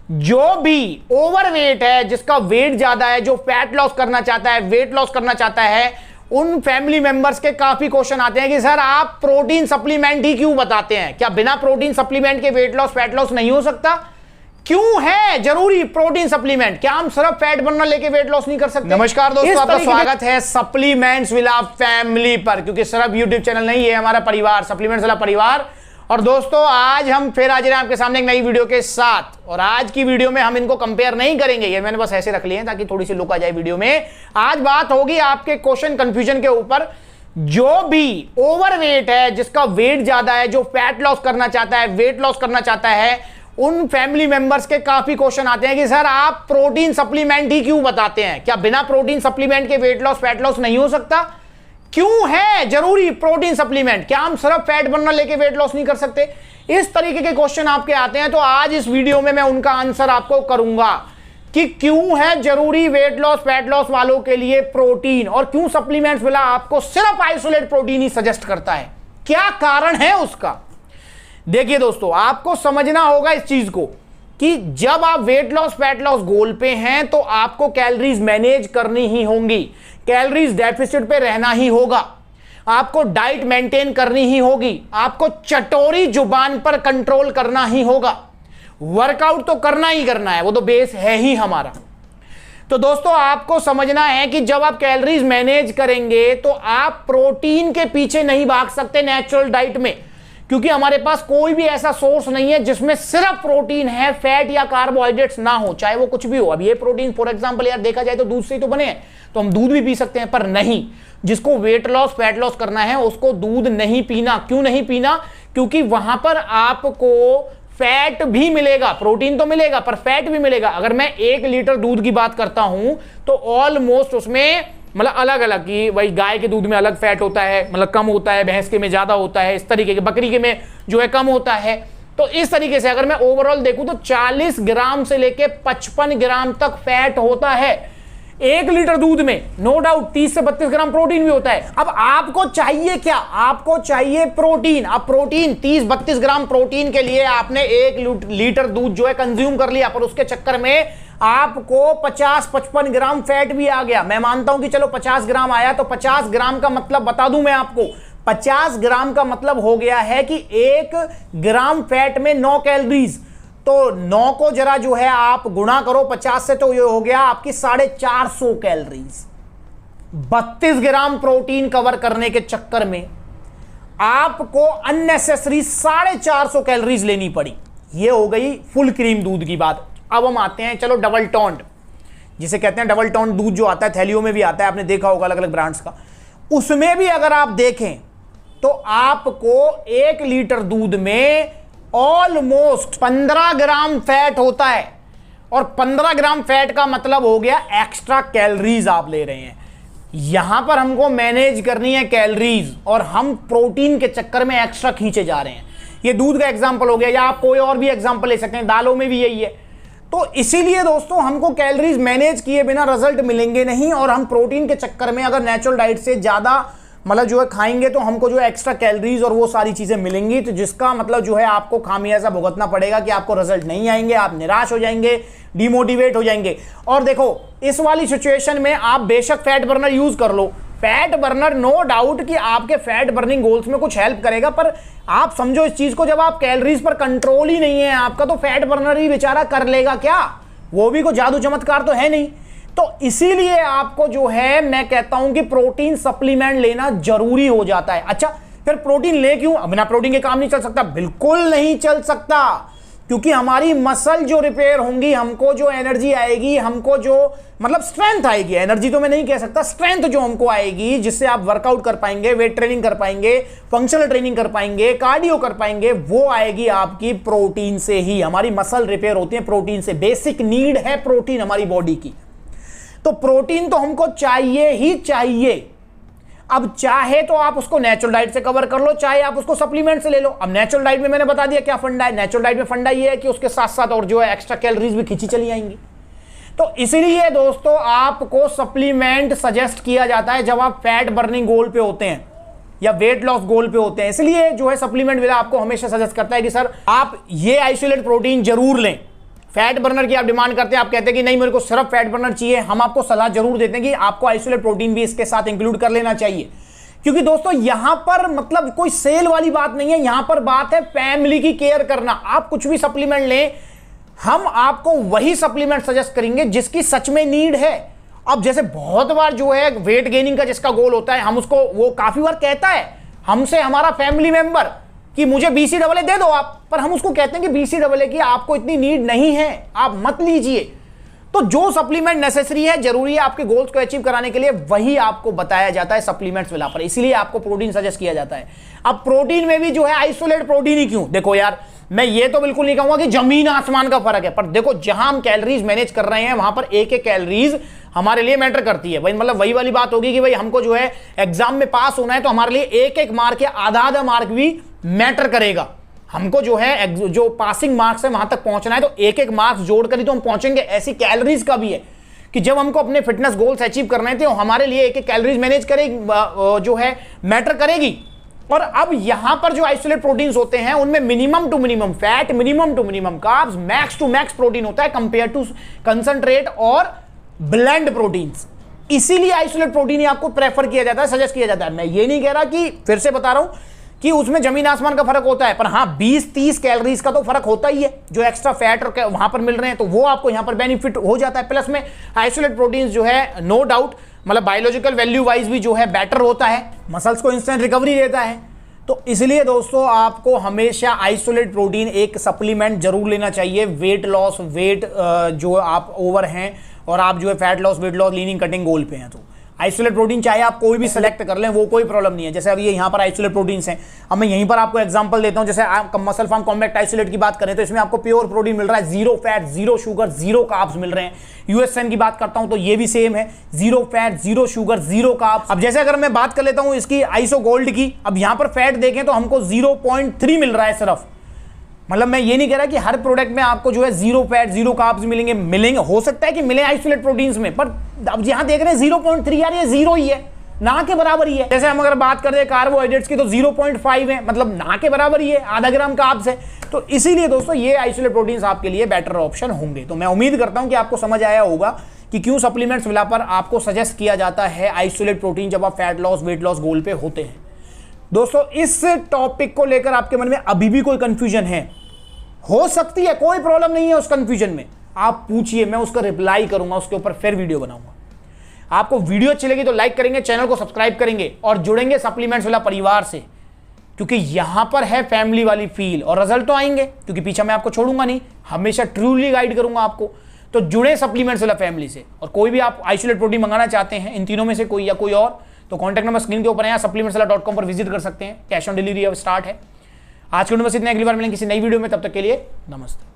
जो भी ओवरवेट है, जिसका वेट ज्यादा है, जो फैट लॉस करना चाहता है, वेट लॉस करना चाहता है, उन फैमिली मेंबर्स के काफी क्वेश्चन आते हैं कि सर आप प्रोटीन सप्लीमेंट ही क्यों बताते हैं? क्या बिना प्रोटीन सप्लीमेंट के वेट लॉस, फैट लॉस नहीं हो सकता? क्यों है जरूरी प्रोटीन सप्लीमेंट? क्या हम सिर्फ फैट बर्नर लेके वेट लॉस नहीं कर सकते? नमस्कार दोस्तों, आपका स्वागत है सप्लीमेंट्स विला फैमिली पर, क्योंकि सिर्फ यूट्यूब चैनल नहीं है, हमारा परिवार, सप्लीमेंट्स वाला परिवार। और दोस्तों आज हम फिर हाजिर हैं आपके सामने एक नई वीडियो के साथ। और आज की वीडियो में हम इनको कंपेयर नहीं करेंगे, ये मैंने बस ऐसे रख लिए हैं ताकि थोड़ी सी लुक आ जाए वीडियो में। आज बात होगी आपके क्वेश्चन कंफ्यूजन के ऊपर। जो भी ओवरवेट है, जिसका वेट ज्यादा है, जो फैट लॉस करना चाहता है, वेट लॉस करना चाहता है, उन फैमिली मेंबर्स के काफी क्वेश्चन आते हैं कि सर आप प्रोटीन सप्लीमेंट ही क्यों बताते हैं? क्या बिना प्रोटीन सप्लीमेंट के वेट लॉस, फैट लॉस नहीं हो सकता? क्यों है जरूरी प्रोटीन सप्लीमेंट? क्या हम सिर्फ फैट बर्नर लेके वेट लॉस नहीं कर सकते? इस तरीके के क्वेश्चन आपके आते हैं, तो आज इस वीडियो में मैं उनका आंसर आपको करूंगा कि क्यों है जरूरी वेट लॉस, फैट लॉस वालों के लिए प्रोटीन, और क्यों सप्लीमेंट्स वाला आपको सिर्फ आइसोलेट प्रोटीन ही सजेस्ट करता है। क्या कारण है उसका? देखिए दोस्तों, आपको समझना होगा इस चीज को कि जब आप वेट लॉस, फैट लॉस गोल पे हैं तो आपको कैलोरीज मैनेज करनी ही होंगी, कैलोरीज डेफिसिट पे रहना ही होगा, आपको डाइट मेंटेन करनी ही होगी, आपको चटोरी जुबान पर कंट्रोल करना ही होगा, वर्कआउट तो करना ही करना है, वो तो बेस है ही हमारा। तो दोस्तों आपको समझना है कि जब आप कैलोरीज मैनेज करेंगे तो आप प्रोटीन के पीछे नहीं भाग सकते नेचुरल डाइट में, क्योंकि हमारे पास कोई भी ऐसा सोर्स नहीं है जिसमें सिर्फ प्रोटीन है, फैट या कार्बोहाइड्रेट्स ना हो, चाहे वो कुछ भी हो। अब ये प्रोटीन फॉर एग्जांपल यार देखा जाए तो दूध से ही तो बने हैं, तो हम दूध भी पी सकते हैं, पर नहीं, जिसको वेट लॉस, फैट लॉस करना है उसको दूध नहीं पीना। क्यों नहीं पीना? क्योंकि वहां पर आपको फैट भी मिलेगा, प्रोटीन तो मिलेगा पर फैट भी मिलेगा। अगर मैं 1 लीटर दूध की बात करता हूं तो ऑलमोस्ट उसमें मतलब अलग अलग की, वही गाय के दूध में अलग फैट होता है, मतलब कम होता है, भैंस के में ज्यादा होता है, इस तरीके के, बकरी के में जो है कम होता है। तो इस तरीके से अगर मैं ओवरऑल देखूं तो 40 ग्राम से लेके 55 ग्राम तक फैट होता है 1 लीटर दूध में। नो डाउट 30 से 32 ग्राम प्रोटीन भी होता है। अब आपको चाहिए क्या? आपको चाहिए प्रोटीन। अब प्रोटीन 30-32 ग्राम प्रोटीन के लिए आपने 1 लीटर दूध जो है कंज्यूम कर लिया, पर उसके चक्कर में आपको 50-55 ग्राम फैट भी आ गया। मैं मानता हूं कि चलो 50 ग्राम आया, तो 50 ग्राम का मतलब बता दूं मैं आपको, 50 ग्राम का मतलब हो गया है कि 1 ग्राम फैट में 9 कैलोरीज। तो 9 को जरा जो है आप गुणा करो 50 से, तो ये हो गया आपकी 450 कैलोरीज। 32 ग्राम प्रोटीन कवर करने के चक्कर में आपको अननेसेसरी 450 कैलोरीज लेनी पड़ी। ये हो गई फुल क्रीम दूध की बात। अब हम आते हैं चलो डबल टोन्ड, जिसे कहते हैं डबल टोन्ड दूध, जो आता है थैलियों में भी आता है, आपने देखा होगा अलग अलग ब्रांड्स का। उसमें भी अगर आप देखें तो आपको 1 लीटर दूध में ऑलमोस्ट 15 ग्राम फैट होता है, और 15 ग्राम फैट का मतलब हो गया एक्स्ट्रा कैलोरीज आप ले रहे हैं। यहां पर हमको मैनेज करनी है कैलोरीज, और हम प्रोटीन के चक्कर में एक्स्ट्रा खींचे जा रहे हैं। ये दूध का एग्जांपल हो गया, या आप कोई और भी एग्जांपल ले सकते हैं, दालों में भी यही है। तो इसीलिए दोस्तों हमको कैलोरीज मैनेज किए बिना रिजल्ट मिलेंगे नहीं, और हम प्रोटीन के चक्कर में अगर नेचुरल डाइट से ज्यादा मतलब जो है खाएंगे तो हमको जो है एक्स्ट्रा कैलोरीज और वो सारी चीजें मिलेंगी, तो जिसका मतलब जो है आपको खामियाजा भुगतना पड़ेगा कि आपको रिजल्ट नहीं आएंगे, आप निराश हो जाएंगे, डिमोटिवेट हो जाएंगे। और देखो इस वाली सिचुएशन में आप बेशक फैट बर्नर यूज कर लो, फैट बर्नर नो डाउट कि आपके फैट बर्निंग गोल्स में कुछ हेल्प करेगा, पर आप समझो इस चीज को, जब आप कैलोरीज पर कंट्रोल ही नहीं है आपका, तो फैट बर्नर ही बेचारा कर लेगा क्या? वो भी कोई जादू चमत्कार तो है नहीं। तो इसीलिए आपको जो है मैं कहता हूं कि प्रोटीन सप्लीमेंट लेना जरूरी हो जाता है। अच्छा फिर प्रोटीन ले क्यों? बिना प्रोटीन के काम नहीं चल सकता? बिल्कुल नहीं चल सकता, क्योंकि हमारी मसल जो रिपेयर होंगी, हमको जो एनर्जी आएगी, हमको जो मतलब स्ट्रेंथ आएगी, एनर्जी तो मैं नहीं कह सकता, स्ट्रेंथ जो हमको आएगी, जिससे आप वर्कआउट कर पाएंगे, वेट ट्रेनिंग कर पाएंगे, फंक्शनल ट्रेनिंग कर पाएंगे, कार्डियो कर पाएंगे, वो आएगी आपकी प्रोटीन से ही। हमारी मसल रिपेयर होती है प्रोटीन से, बेसिक नीड है प्रोटीन हमारी बॉडी की। तो प्रोटीन तो हमको चाहिए ही चाहिए। अब चाहे तो आप उसको नेचुरल डाइट से कवर कर लो, चाहे आप उसको सप्लीमेंट से ले लो। अब नेचुरल डाइट में मैंने बता दिया क्या फंडा है। नेचुरल डाइट में फंडा ये है कि उसके साथ साथ और जो है एक्स्ट्रा कैलोरीज भी खींची चली आएंगी। तो इसलिए दोस्तों आपको सप्लीमेंट सजेस्ट किया जाता है जब आप फैट बर्निंग गोल पे होते हैं या वेट लॉस गोल पे होते हैं। इसलिए जो है सप्लीमेंट वाला आपको हमेशा सजेस्ट करता है कि सर आप ये आइसोलेट प्रोटीन जरूर लें। फैट बर्नर की आप डिमांड करते हैं, आप कहते हैं कि नहीं मेरे को सिर्फ फैट बर्नर चाहिए, हम आपको सलाह जरूर देते हैं कि आपको आइसोलेट प्रोटीन भी इसके साथ इंक्लूड कर लेना चाहिए। क्योंकि दोस्तों यहां पर मतलब कोई सेल वाली बात नहीं है, यहां पर बात है फैमिली की केयर करना। आप कुछ भी सप्लीमेंट लें, हम आपको वही सप्लीमेंट सजेस्ट करेंगे जिसकी सच में नीड है। अब जैसे बहुत बार जो है वेट गेनिंग का जिसका गोल होता है, हम उसको, वो काफी बार कहता है हमसे हमारा फैमिली मेंबर कि मुझे BCAA दे दो आप, पर हम उसको कहते हैं कि BCAA की आपको इतनी नीड नहीं है, आप मत लीजिए। तो जो सप्लीमेंट नेसेसरी है, जरूरी है आपके गोल्स को अचीव कराने के लिए, वही आपको बताया जाता है सप्लीमेंट्स मिला पर, इसीलिए आपको प्रोटीन सजेस्ट किया जाता है। अब प्रोटीन में भी जो है आइसोलेट प्रोटीन ही क्यों? देखो यार, मैं ये तो बिल्कुल नहीं कहूंगा कि जमीन आसमान का फर्क है, पर देखो जहां हम कैलोरीज मैनेज कर रहे हैं वहां पर एक एक कैलोरीज हमारे लिए मैटर करती है भाई। मतलब वही वाली बात होगी कि भाई हमको जो है एग्जाम में पास होना है तो हमारे लिए एक एक मार्क या आधा आधा मार्क भी मैटर करेगा। हमको जो है जो पासिंग मार्क्स है वहां तक पहुंचना है तो एक एक मार्क्स जोड़कर ही तो हम पहुंचेंगे। ऐसी कैलोरीज का भी है कि जब हमको अपने फिटनेस गोल्स अचीव करने थे तो हमारे लिए एक एक कैलोरीज मैनेज करेगी, जो है मैटर करेगी। और अब यहां पर जो आइसोलेट प्रोटीन्स होते हैं उनमें minimum to minimum fat, minimum to minimum carbs, max to max protein होता है कंपेयर टू कंसंट्रेट और ब्लेंड प्रोटीन्स। इसीलिए आइसोलेट प्रोटीन ही आपको प्रेफर किया जाता है, सजेस्ट किया जाता है। मैं ये नहीं कह रहा कि, फिर से बता रहा हूं कि उसमें जमीन आसमान का फर्क होता है, पर हाँ 20-30 कैलोरीज का तो फर्क होता ही है जो एक्स्ट्रा फैट और वहां पर मिल रहे हैं, तो वो आपको यहां पर बेनिफिट हो जाता है। प्लस में आइसोलेट प्रोटीन्स जो है नो डाउट मतलब बायोलॉजिकल वैल्यू वाइज भी जो है बेटर होता है, मसल्स को इंस्टेंट रिकवरी देता है। तो इसलिए दोस्तों आपको हमेशा आइसोलेट प्रोटीन एक सप्लीमेंट जरूर लेना चाहिए। वेट लॉस, वेट जो आप ओवर हैं और आप जो है fat loss, weight loss, leaning, cutting goal पे हैं, तो आइसोलेट प्रोटीन चाहे आप कोई भी सिलेक्ट कर लें वो कोई प्रॉब्लम नहीं है। जैसे अब ये यहाँ पर आइसोलेट प्रोटीन्स हैं, अब मैं यहीं पर आपको एग्जांपल देता हूँ। जैसे आप मसल फार्म कॉम्पैक्ट आइसोलेट की बात करें तो इसमें आपको प्योर प्रोटीन मिल रहा है, zero fat, zero sugar, zero carbs मिल रहे हैं। यूएसएन की बात करता हूँ तो ये भी सेम है, zero fat, zero sugar, zero carbs. अब जैसे अगर मैं बात कर लेता हूँ इसकी आइसो गोल्ड की, अब यहाँ पर फैट देखें तो हमको 0.3 मिल रहा है सिर्फ। मतलब मैं ये नहीं कह रहा कि हर प्रोडक्ट में आपको जो है जीरो फैट, जीरो कार्ब्स मिलेंगे, हो सकता है कि मिले आइसोलेट प्रोटीन्स में, पर अब यहां देख रहे हैं 0.3, यार ये जीरो ही है, ना के बराबर ही है। जैसे हम अगर बात करें कार्बोहाइड्रेट्स की तो 0.5 है, मतलब ना के बराबर ही है, आधा ग्राम कार्ब्स है। तो इसीलिए दोस्तों ये आइसोलेट प्रोटीन्स आपके लिए बेटर ऑप्शन होंगे। तो मैं उम्मीद करता हूं कि आपको समझ आया होगा कि क्यों सप्लीमेंट्स मिला पर आपको सजेस्ट किया जाता है आइसोलेट प्रोटीन जब आप फैट लॉस, वेट लॉस गोल पे होते हैं। दोस्तों इस टॉपिक को लेकर आपके मन में अभी भी कोई कंफ्यूजन है, हो सकती है, कोई प्रॉब्लम नहीं है उस कंफ्यूजन में, आप पूछिए, मैं उसका रिप्लाई करूंगा, उसके ऊपर फिर वीडियो बनाऊंगा। आपको वीडियो अच्छी लगी तो लाइक करेंगे, चैनल को सब्सक्राइब करेंगे और जुड़ेंगे सप्लीमेंट्स वाला परिवार से, क्योंकि यहां पर है फैमिली वाली फील और रिजल्ट तो आएंगे, क्योंकि पीछे मैं आपको छोड़ूंगा नहीं, हमेशा ट्रूली गाइड करूंगा आपको। तो जुड़े सप्लीमेंट्स वाला फैमिली से। और कोई भी आप आइसोलेट प्रोटीन मंगाना चाहते हैं इन तीनों में से कोई या कोई और, तो कॉन्टैक्ट नंबर स्क्रीन के ऊपर है, supplementswala.com पर विजिट कर सकते हैं। कैश ऑन डिलीवरी अब स्टार्ट है। आज के वीडियो में बस इतना, अगली बार मिलेंगे किसी नई वीडियो में, तब तक के लिए नमस्ते।